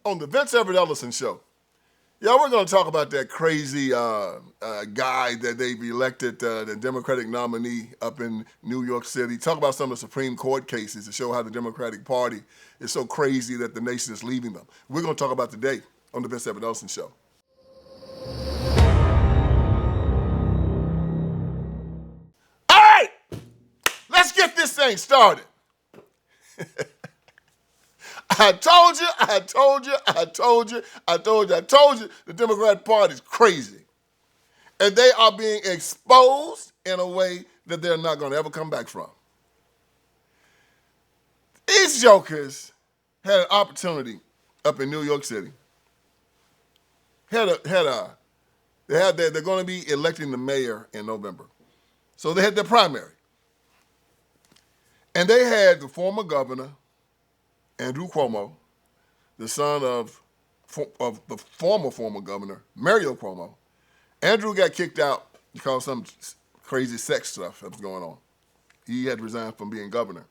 on the Everett Ellison show. Yeah, we're going to talk about that crazy guy that they've elected, the Democratic nominee up in New York City. Talk about some of the Supreme Court cases to show how the Democratic Party is so crazy that the nation is leaving them. We're going to talk about today on the Everett Ellison show. All right, let's get this thing started. I told you, the Democratic Party is crazy. And they are being exposed in a way that they're not going to ever come back from. These jokers had an opportunity up in New York City. They're going to be electing the mayor in November. So they had their primary. And they had the former governor, Andrew Cuomo, the son of the former governor, Mario Cuomo. Andrew got kicked out because of some crazy sex stuff that was going on. He had resigned from being governor.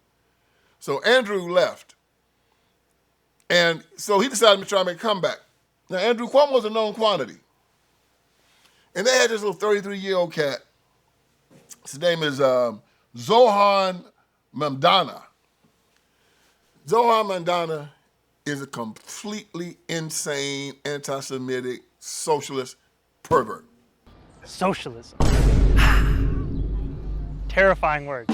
So Andrew left. And so he decided to try to make a comeback. Now, Andrew Cuomo was a known quantity. And they had this little 33-year-old cat. His name is Zohran Mamdani. Zohran Mamdani is a completely insane, anti-Semitic, socialist pervert. Socialism. Terrifying word.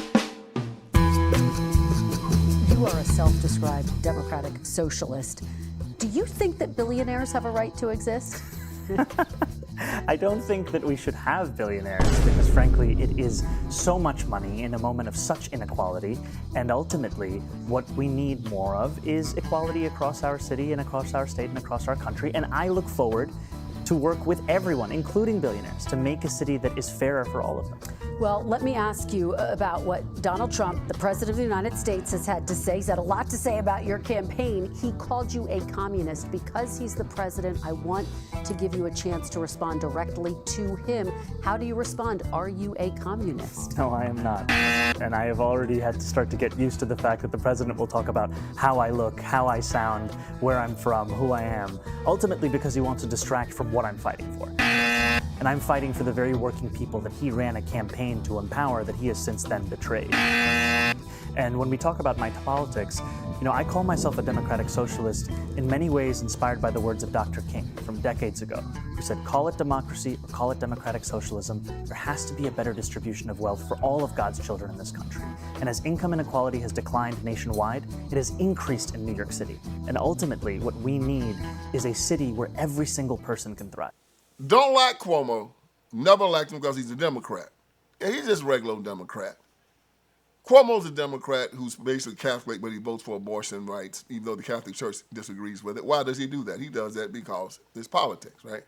You are a self-described democratic socialist. Do you think that billionaires have a right to exist? I don't think that we should have billionaires because, frankly, it is so much money in a moment of such inequality. And ultimately, what we need more of is equality across our city and across our state and across our country. And I look forward to work with everyone, including billionaires, to make a city that is fairer for all of them. Well, let me ask you about what Donald Trump, the President of the United States, has had to say. He's had a lot to say about your campaign. He called you a communist. Because he's the president, I want to give you a chance to respond directly to him. How do you respond? Are you a communist? No, I am not. And I have already had to start to get used to the fact that the president will talk about how I look, how I sound, where I'm from, who I am, ultimately because he wants to distract from what I'm fighting for. And I'm fighting for the very working people that he ran a campaign to empower that he has since then betrayed. And when we talk about my politics, I call myself a democratic socialist in many ways inspired by the words of Dr. King from decades ago, who said, call it democracy or call it democratic socialism, there has to be a better distribution of wealth for all of God's children in this country. And as income inequality has declined nationwide, it has increased in New York City. And ultimately, what we need is a city where every single person can thrive. Don't like Cuomo, never liked him because he's a Democrat. Yeah, he's just a regular Democrat. Cuomo's a Democrat who's basically Catholic, but he votes for abortion rights, even though the Catholic Church disagrees with it. Why does he do that? He does that because it's politics, right?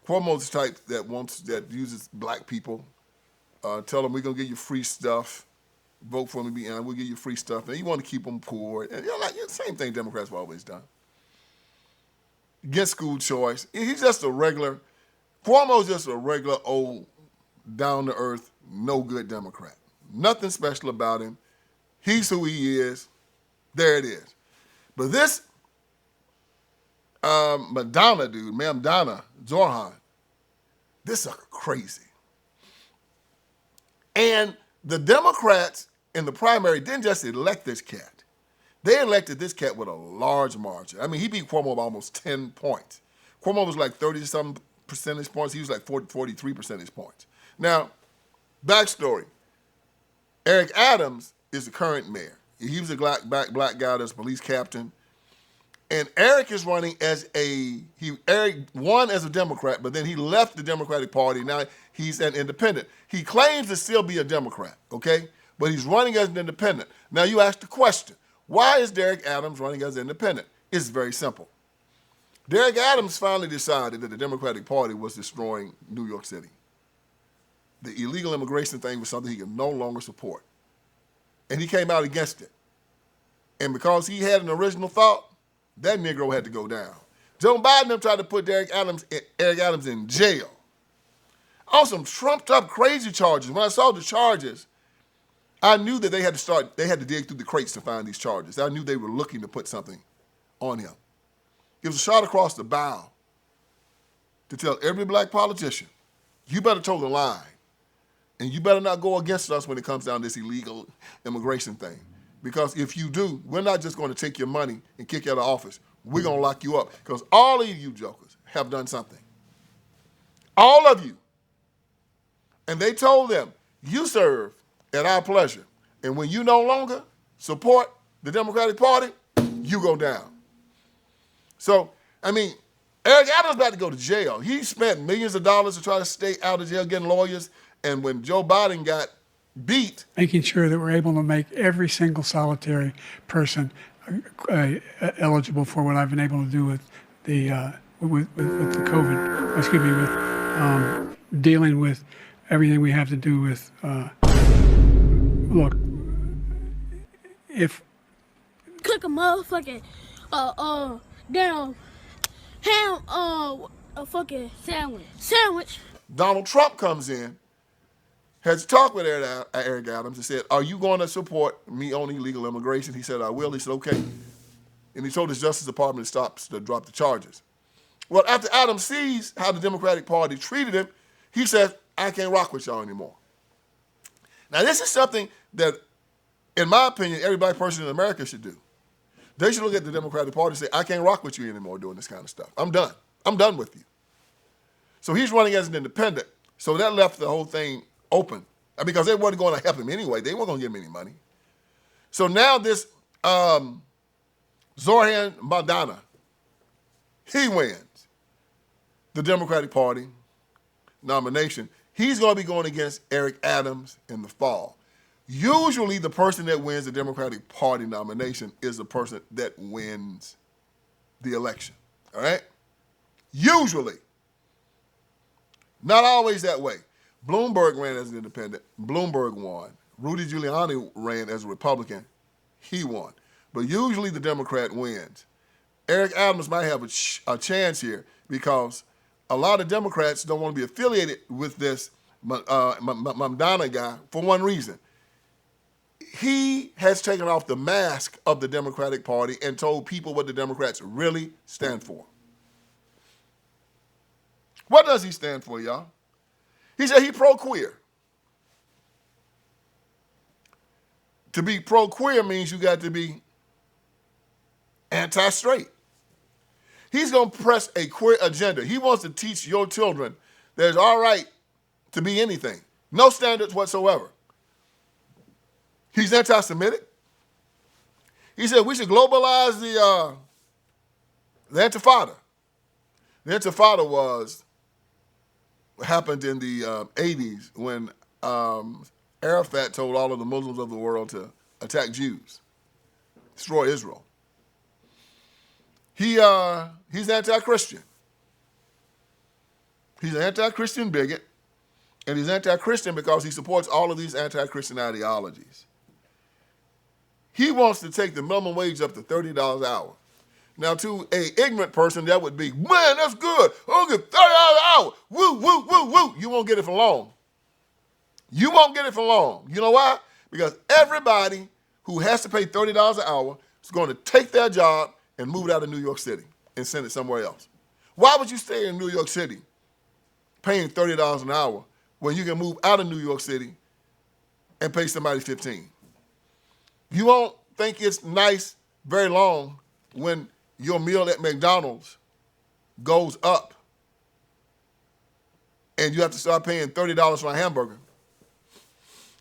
Cuomo's the type that uses black people, tell them we're going to give you free stuff, vote for me, and we'll give you free stuff, and you want to keep them poor. And same thing Democrats have always done. Against school choice. He's just a regular, Cuomo's just a regular old, down-to-earth, no-good Democrat. Nothing special about him. He's who he is. There it is. But this Mamdani, Zohran, this sucker crazy. And the Democrats in the primary didn't just elect this cat. They elected this cat with a large margin. I mean, he beat Cuomo by almost 10 points. Cuomo was like 30-some percentage points. He was like 43 percentage points. Now, backstory. Eric Adams is the current mayor. He was a black guy that's a police captain. And Eric is running Eric won as a Democrat, but then he left the Democratic Party. Now he's an independent. He claims to still be a Democrat, okay? But he's running as an independent. Now you ask the question, why is Derek Adams running as an independent? It's very simple. Derek Adams finally decided that the Democratic Party was destroying New York City. The illegal immigration thing was something he could no longer support. And he came out against it. And because he had an original thought, that Negro had to go down. Joe Biden tried to put Eric Adams in jail on some trumped up crazy charges. When I saw the charges, I knew that they had to dig through the crates to find these charges. I knew they were looking to put something on him. gives a shot across the bow to tell every black politician, you better toe the line, and you better not go against us when it comes down to this illegal immigration thing. Because if you do, we're not just going to take your money and kick you out of office. We're going to lock you up. Because all of you jokers have done something. All of you. And they told them, you serve at our pleasure. And when you no longer support the Democratic Party, you go down. So, I mean, Eric Adams about to go to jail. He spent millions of dollars to try to stay out of jail getting lawyers. And when Joe Biden got beat, making sure that we're able to make every single solitary person eligible for what I've been able to do with the with the COVID. Excuse me, with dealing with everything we have to do with. Look, if click a motherfucking damn ham a fucking sandwich. Donald Trump comes in, has talked with Eric Adams and said, are you going to support me on illegal immigration? He said, I will. He said, okay. And he told his Justice Department to drop the charges. Well, after Adams sees how the Democratic Party treated him, he says, I can't rock with y'all anymore. Now, this is something that, in my opinion, every black person in America should do. They should look at the Democratic Party and say, I can't rock with you anymore doing this kind of stuff. I'm done. I'm done with you. So he's running as an independent. So that left the whole thing open because they weren't going to help him anyway. They weren't going to give him any money. So now this Zohran Mamdani, he wins the Democratic Party nomination. He's going to be going against Eric Adams in the fall. Usually the person that wins the Democratic Party nomination is the person that wins the election, all right? Usually. Not always that way. Bloomberg ran as an independent. Bloomberg won. Rudy Giuliani ran as a Republican. He won. But usually the Democrat wins. Eric Adams might have a chance here because a lot of Democrats don't want to be affiliated with this Mamdani guy for one reason. He has taken off the mask of the Democratic Party and told people what the Democrats really stand for. What does he stand for, y'all? He said he's pro-queer. To be pro-queer means you got to be anti-straight. He's going to press a queer agenda. He wants to teach your children that it's all right to be anything. No standards whatsoever. He's anti-Semitic. He said we should globalize the Intifada. The Intifada happened in the 80s when Arafat told all of the Muslims of the world to attack Jews, destroy Israel. He's anti-Christian. He's an anti-Christian bigot, and he's anti-Christian because he supports all of these anti-Christian ideologies. He wants to take the minimum wage up to $30 an hour. Now, to an ignorant person, that would be, man, that's good. I'll get $30 an hour. Woo, woo, woo, woo. You won't get it for long. You won't get it for long. You know why? Because everybody who has to pay $30 an hour is going to take their job and move it out of New York City and send it somewhere else. Why would you stay in New York City paying $30 an hour when you can move out of New York City and pay somebody $15? You won't think it's nice very long when your meal at McDonald's goes up and you have to start paying $30 for a hamburger.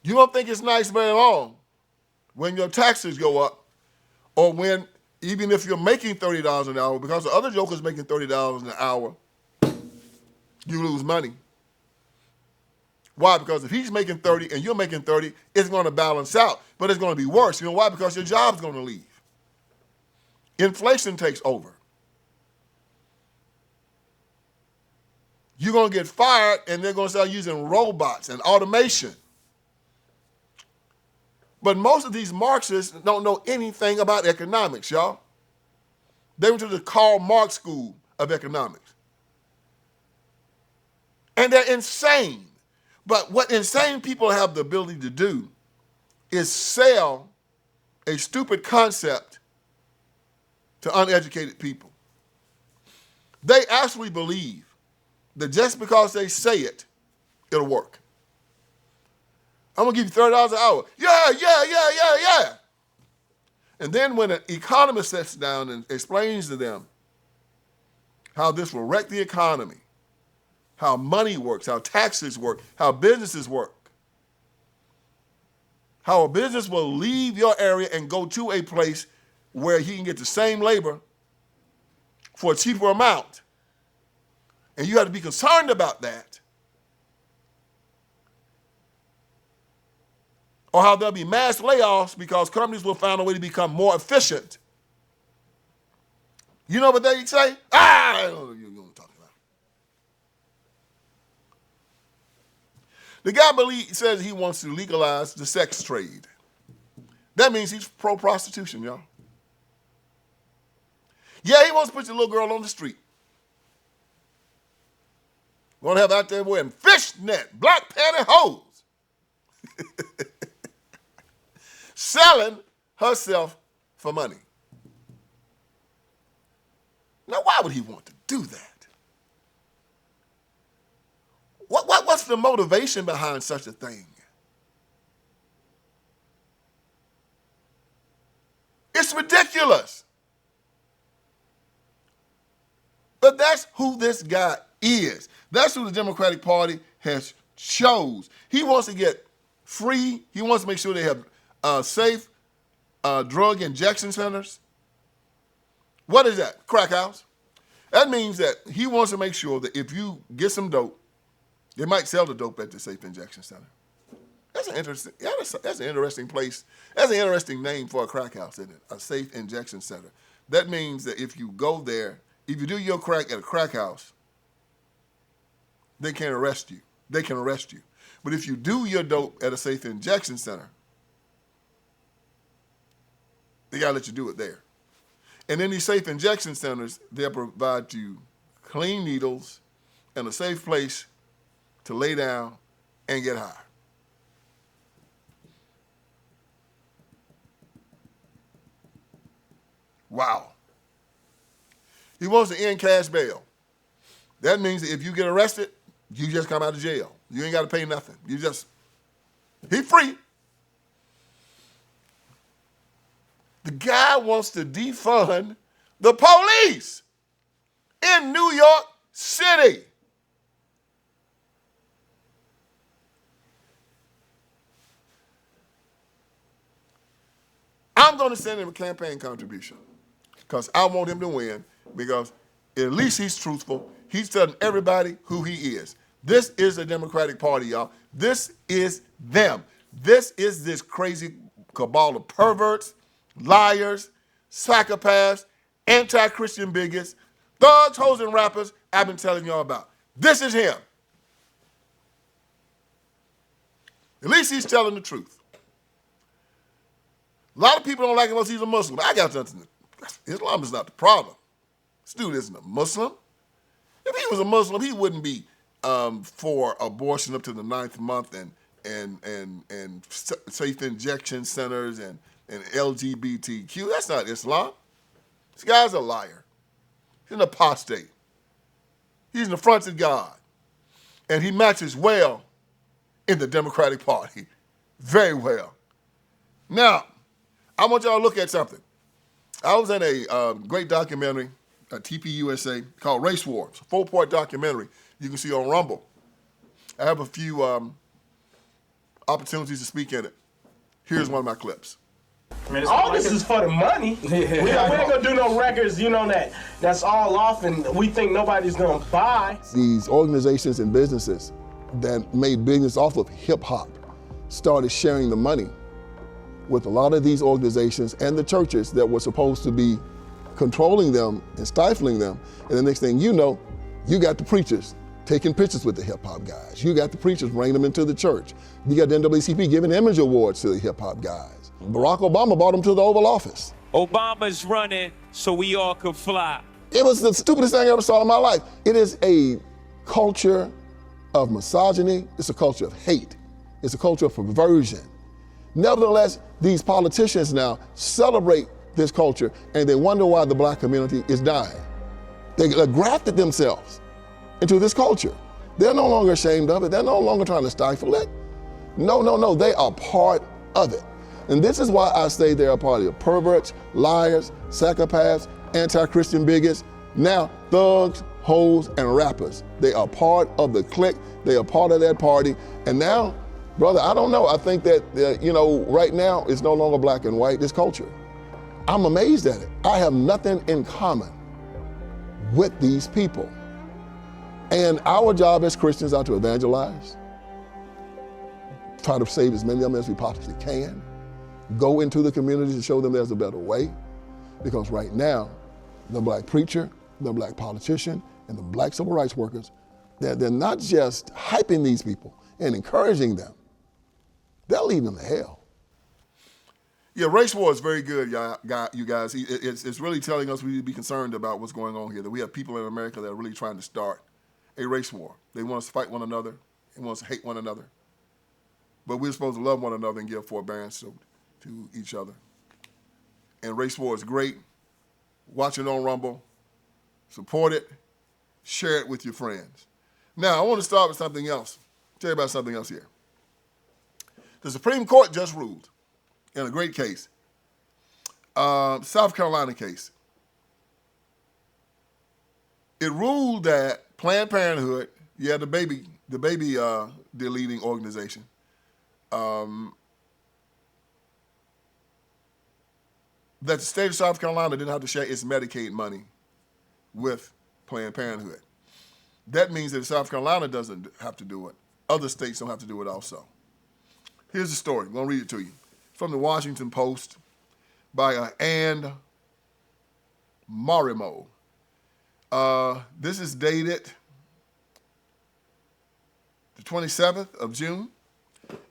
You won't think it's nice very long when your taxes go up or when, even if you're making $30 an hour, because the other joker's making $30 an hour, you lose money. Why? Because if he's making 30 and you're making 30, it's going to balance out. But it's going to be worse. You know why? Because your job's going to leave. Inflation takes over. You're going to get fired and they're going to start using robots and automation. But most of these Marxists don't know anything about economics, y'all. They went to the Karl Marx School of Economics. And they're insane. But what insane people have the ability to do is sell a stupid concept to uneducated people. They actually believe that just because they say it, it'll work. I'm gonna give you $30 an hour. Yeah. And then when an economist sits down and explains to them how this will wreck the economy, how money works, how taxes work, how businesses work, how a business will leave your area and go to a place where he can get the same labor for a cheaper amount. And you have to be concerned about that. Or how there'll be mass layoffs because companies will find a way to become more efficient. You know what they say? I don't know what you're talking about. The guy says he wants to legalize the sex trade. That means he's pro-prostitution, y'all. Yeah, he wants to put your little girl on the street. Gonna have out there wearing fishnet, black pantyhose, selling herself for money. Now, why would he want to do that? What's the motivation behind such a thing? It's ridiculous. But that's who this guy is. That's who the Democratic Party has chose. He wants to get free. He wants to make sure they have safe drug injection centers. What is that? Crack house. That means that he wants to make sure that if you get some dope, they might sell the dope at the safe injection center. That's an interesting place. That's an interesting name for a crack house, isn't it? A safe injection center. That means that if you go there, if you do your crack at a crack house, they can't arrest you. They can arrest you. But if you do your dope at a safe injection center, they gotta let you do it there. And in these safe injection centers, they'll provide you clean needles and a safe place to lay down and get high. Wow. He wants to end cash bail. That means that if you get arrested, you just come out of jail. You ain't got to pay nothing. He's free. The guy wants to defund the police in New York City. I'm going to send him a campaign contribution because I want him to win, because at least he's truthful. He's telling everybody who he is. This is the Democratic Party, y'all. This is them. This is this crazy cabal of perverts, liars, psychopaths, anti-Christian bigots, thugs, hoes, and rappers I've been telling y'all about. This is him. At least he's telling the truth. A lot of people don't like him unless he's a Muslim. I got nothing. Islam is not the problem. This dude isn't a Muslim. If he was a Muslim, he wouldn't be for abortion up to the 9th month and safe injection centers and LGBTQ. That's not Islam. This guy's a liar. He's an apostate. He's an affront to God. And he matches well in the Democratic Party. Very well. Now, I want y'all to look at something. I was in a great documentary at TPUSA called Race War. It's a 4-part documentary you can see on Rumble. I have a few opportunities to speak in it. Here's one of my clips. All this is for the money. We ain't gonna do no records, you know that. That's all off, and we think nobody's gonna buy. These organizations and businesses that made business off of hip hop started sharing the money with a lot of these organizations and the churches that were supposed to be controlling them and stifling them. And the next thing you know, you got the preachers taking pictures with the hip hop guys. You got the preachers bringing them into the church. You got the NAACP giving image awards to the hip hop guys. Barack Obama brought them to the Oval Office. Obama's running so we all could fly. It was the stupidest thing I ever saw in my life. It is a culture of misogyny. It's a culture of hate. It's a culture of perversion. Nevertheless, these politicians now celebrate this culture and they wonder why the black community is dying. They grafted themselves into this culture. They're no longer ashamed of it. They're no longer trying to stifle it. No. They are part of it. And this is why I say they're a party of perverts, liars, psychopaths, anti-Christian bigots, now thugs, hoes, and rappers. They are part of the clique. They are part of that party. And now, brother, I don't know. I think that, right now it's no longer black and white, it's culture. I'm amazed at it. I have nothing in common with these people. And our job as Christians are to evangelize, try to save as many of them as we possibly can, go into the communities and show them there's a better way. Because right now, the black preacher, the black politician, and the black civil rights workers, they're not just hyping these people and encouraging them, they're leading them to hell. Yeah, race war is very good, you guys. It's really telling us we need to be concerned about what's going on here, that we have people in America that are really trying to start a race war. They want us to fight one another. They want us to hate one another. But we're supposed to love one another and give forbearance to each other. And race war is great. Watch it on Rumble. Support it. Share it with your friends. Now, I want to start with something else. Tell you about something else here. The Supreme Court just ruled in a great case. South Carolina case. It ruled that Planned Parenthood, the baby deleting organization, that the state of South Carolina didn't have to share its Medicaid money with Planned Parenthood. That means that if South Carolina doesn't have to do it, other states don't have to do it also. Here's the story. I'm going to read it to you. From the Washington Post by Ann Marimo. This is dated the 27th of June.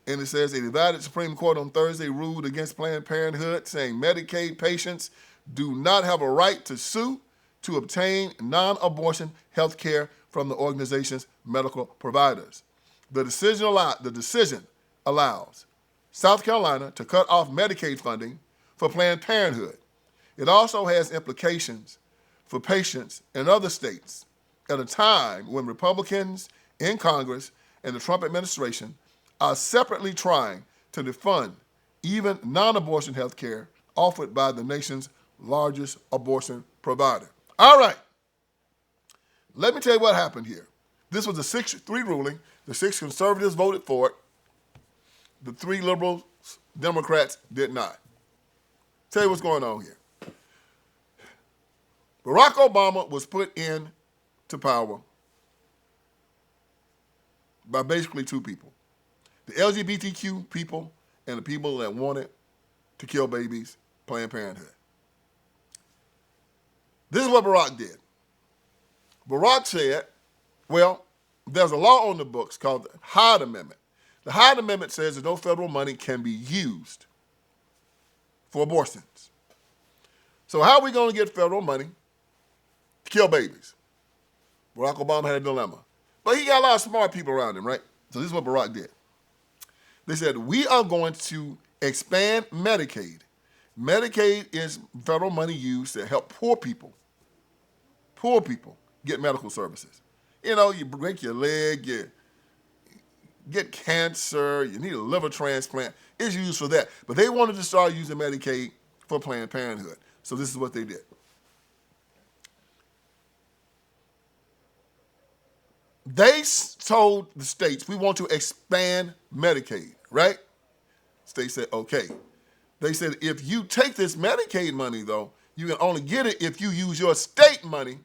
And it says, a divided Supreme Court on Thursday ruled against Planned Parenthood, saying Medicaid patients do not have a right to sue to obtain non-abortion health care from the organization's medical providers. The decision allows South Carolina to cut off Medicaid funding for Planned Parenthood. It also has implications for patients in other states at a time when Republicans in Congress and the Trump administration are separately trying to defund even non-abortion health care offered by the nation's largest abortion provider. All right. Let me tell you what happened here. This was a 6-3 ruling. The 6 conservatives voted for it. The 3 liberal Democrats did not. Tell you what's going on here. Barack Obama was put into power by basically 2 people. The LGBTQ people and the people that wanted to kill babies, Planned Parenthood. This is what Barack did. Barack said, well, there's a law on the books called the Hyde Amendment. The Hyde Amendment says that no federal money can be used for abortions. So how are we going to get federal money to kill babies? Barack Obama had a dilemma. But he got a lot of smart people around him, right? So this is what Barack did. They said, we are going to expand Medicaid. Medicaid is federal money used to help poor people get medical services. You know, you break your leg, you get cancer, you need a liver transplant. It's used for that. But they wanted to start using Medicaid for Planned Parenthood. So this is what they did. They told the states, we want to expand Medicaid, right? States said, okay. They said, if you take this Medicaid money, though, you can only get it if you use your state money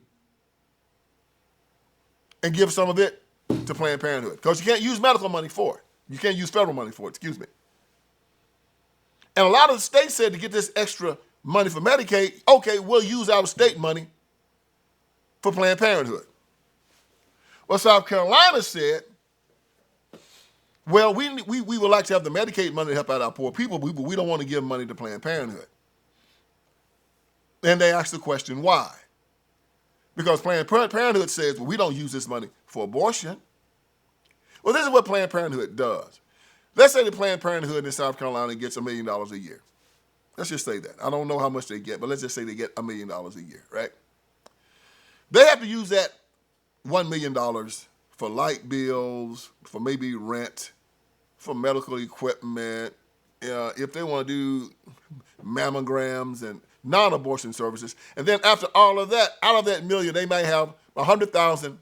and give some of it to Planned Parenthood. Because you can't use medical money for it. You can't use federal money for it, excuse me. And a lot of the states said to get this extra money for Medicaid, okay, we'll use our state money for Planned Parenthood. Well, South Carolina said, well, we would like to have the Medicaid money to help out our poor people, but we don't want to give money to Planned Parenthood. And they asked the question, why? Because Planned Parenthood says, well, we don't use this money for abortion. Well, this is what Planned Parenthood does. Let's say the Planned Parenthood in South Carolina gets $1 million a year. Let's just say that. I don't know how much they get, but let's just say they get $1 million a year, right? They have to use that $1 million for light bills, for maybe rent, for medical equipment, if they want to do mammograms and non-abortion services. And then after all of that, out of that million, they might have 100,000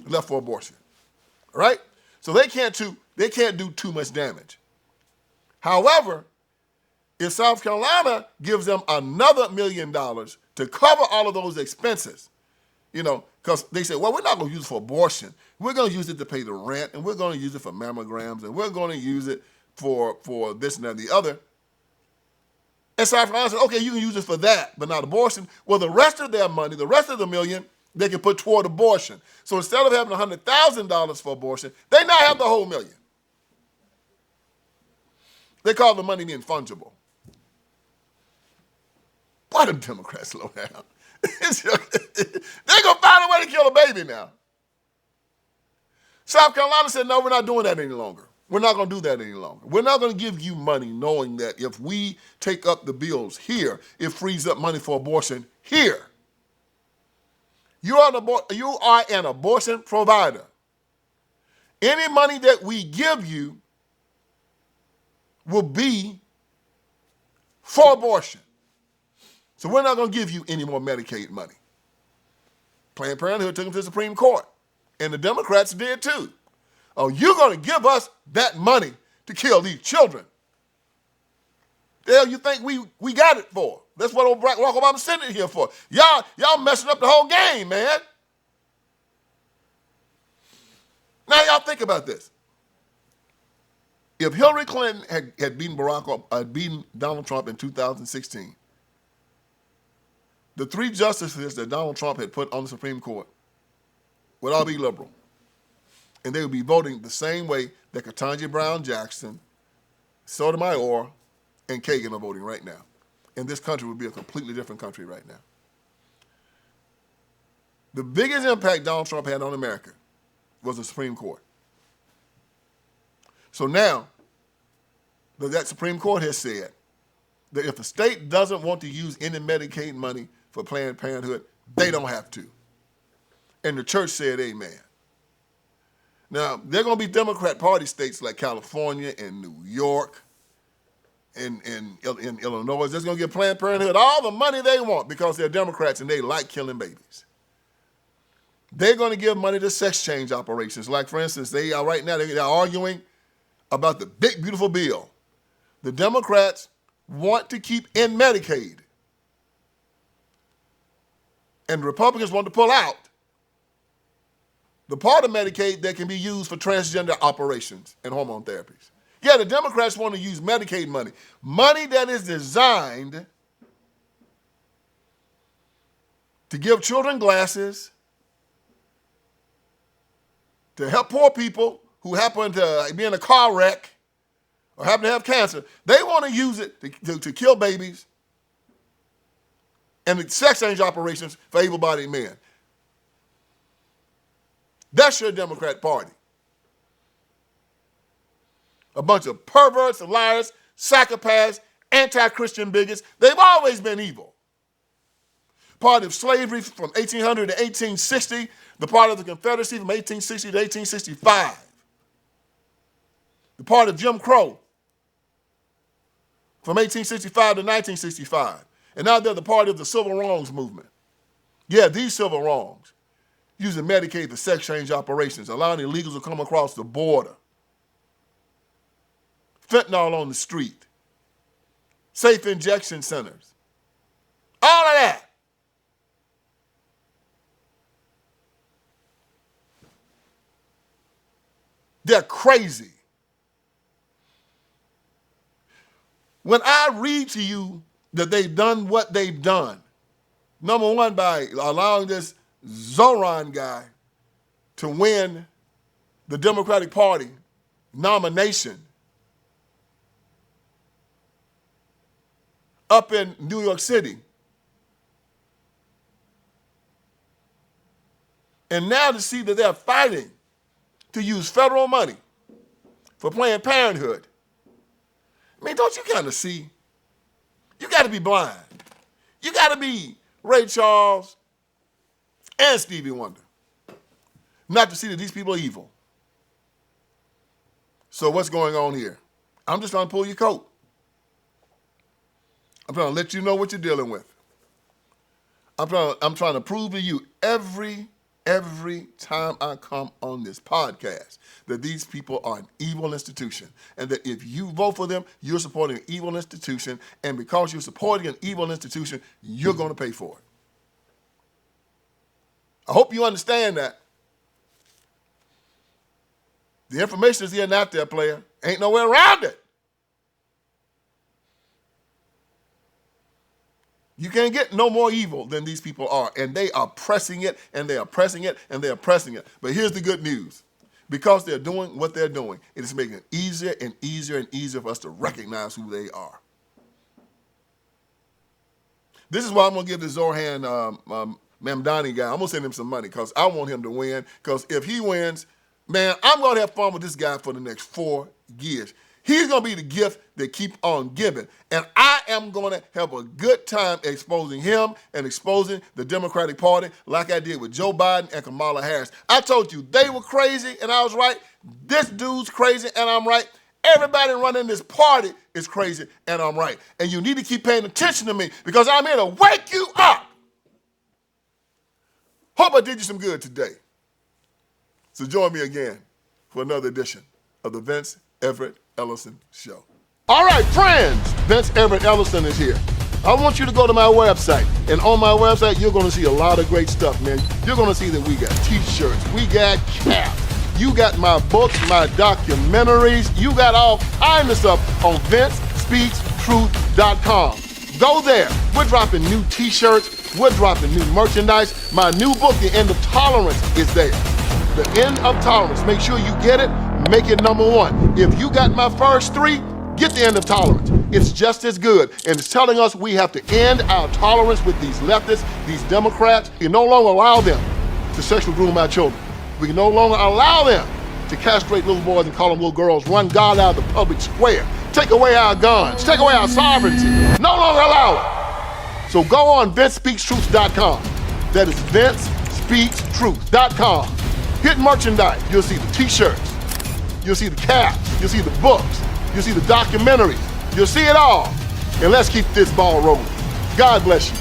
left for abortion, right? So they can't do too much damage. However, if South Carolina gives them another $1 million to cover all of those expenses, because they say, well, we're not going to use it for abortion. We're going to use it to pay the rent, and we're going to use it for mammograms, and we're going to use it for this and that and the other. And South Carolina says, okay, you can use it for that, but not abortion. Well, the rest of their money, the rest of the $1 million, they can put toward abortion. So instead of having $100,000 for abortion, they now have the whole $1 million. They call the money being fungible. Why do Democrats slow down? They're going to find a way to kill a baby now. South Carolina said, no, we're not doing that any longer. We're not going to do that any longer. We're not going to give you money knowing that if we take up the bills here, it frees up money for abortion here. You are an abortion provider. Any money that we give you will be for abortion. So we're not going to give you any more Medicaid money. Planned Parenthood took them to the Supreme Court, and the Democrats did too. Oh, you're going to give us that money to kill these children. The hell you think we got it for? That's what old Barack Obama's sitting here for. Y'all messing up the whole game, man. Now y'all think about this. If Hillary Clinton had beaten Donald Trump in 2016, the 3 justices that Donald Trump had put on the Supreme Court would all be liberal. And they would be voting the same way that Ketanji Brown Jackson, Sotomayor, and Kagan are voting right now. And this country would be a completely different country right now. The biggest impact Donald Trump had on America was the Supreme Court. So now, that Supreme Court has said that if a state doesn't want to use any Medicaid money for Planned Parenthood, they don't have to. And the church said amen. Now, there are going to be Democrat Party states like California and New York and in Illinois that's going to give Planned Parenthood all the money they want because they're Democrats and they like killing babies. They're going to give money to sex change operations. Like, for instance, they are right now they're arguing about the big, beautiful bill. The Democrats want to keep in Medicaid. And the Republicans want to pull out the part of Medicaid that can be used for transgender operations and hormone therapies. Yeah, the Democrats want to use Medicaid money. Money that is designed to give children glasses, to help poor people who happen to be in a car wreck or happen to have cancer. They want to use it to kill babies and the sex change operations for able-bodied men. That's your Democrat Party. A bunch of perverts, liars, psychopaths, anti-Christian bigots. They've always been evil. Part of slavery from 1800 to 1860, the part of the Confederacy from 1860 to 1865. The part of Jim Crow from 1865 to 1965. And now they're the party of the civil wrongs movement. Yeah, these civil wrongs. Using Medicaid for sex change operations, allowing illegals to come across the border. Fentanyl on the street. Safe injection centers. All of that. They're crazy. When I read to you that they've done what they've done, number one, by allowing this Zohran guy to win the Democratic Party nomination up in New York City. And now to see that they're fighting to use federal money for Planned Parenthood. I mean, don't you kind of see? You got to be blind. You got to be Ray Charles, and Stevie Wonder not to see that these people are evil. So what's going on here? I'm just trying to pull your coat. I'm trying to let you know what you're dealing with. I'm trying to prove to you every time I come on this podcast that these people are an evil institution, and that if you vote for them, you're supporting an evil institution, and because you're supporting an evil institution, you're going to pay for it. I hope you understand that. The information is here and out there, player. Ain't nowhere around it. You can't get no more evil than these people are, and they are pressing it, and they are pressing it, and they are pressing it. But here's the good news. Because they're doing what they're doing, it is making it easier and easier and easier for us to recognize who they are. This is why I'm going to give this Zohran Mamdani guy, I'm going to send him some money because I want him to win. Because if he wins, man, I'm going to have fun with this guy for the next 4 years. He's going to be the gift that keep on giving. And I am going to have a good time exposing him and exposing the Democratic Party like I did with Joe Biden and Kamala Harris. I told you they were crazy and I was right. This dude's crazy and I'm right. Everybody running this party is crazy and I'm right. And you need to keep paying attention to me because I'm here to wake you up. Hope I did you some good today. So join me again for another edition of the Vince Everett Ellison Show. All right, friends, Vince Everett Ellison is here. I want you to go to my website, and on my website, you're going to see a lot of great stuff, man. You're going to see that we got t-shirts, we got caps, you got my books, my documentaries, you got all kinds of stuff on VinceSpeaksTruth.com. Go there. We're dropping new t-shirts, we're dropping new merchandise. My new book, The End of Tolerance, is there. The End of Tolerance. Make sure you get it. Make it #1. If you got my first 3, get The End of Tolerance. It's just as good. And it's telling us we have to end our tolerance with these leftists, these Democrats. We can no longer allow them to sexually groom our children. We can no longer allow them to castrate little boys and call them little girls, run God out of the public square, take away our guns, take away our sovereignty. No longer allow it. So go on VinceSpeaksTruth.com. That is VinceSpeaksTruth.com. Hit merchandise. You'll see the t-shirts. You'll see the caps. You'll see the books. You'll see the documentaries. You'll see it all. And let's keep this ball rolling. God bless you.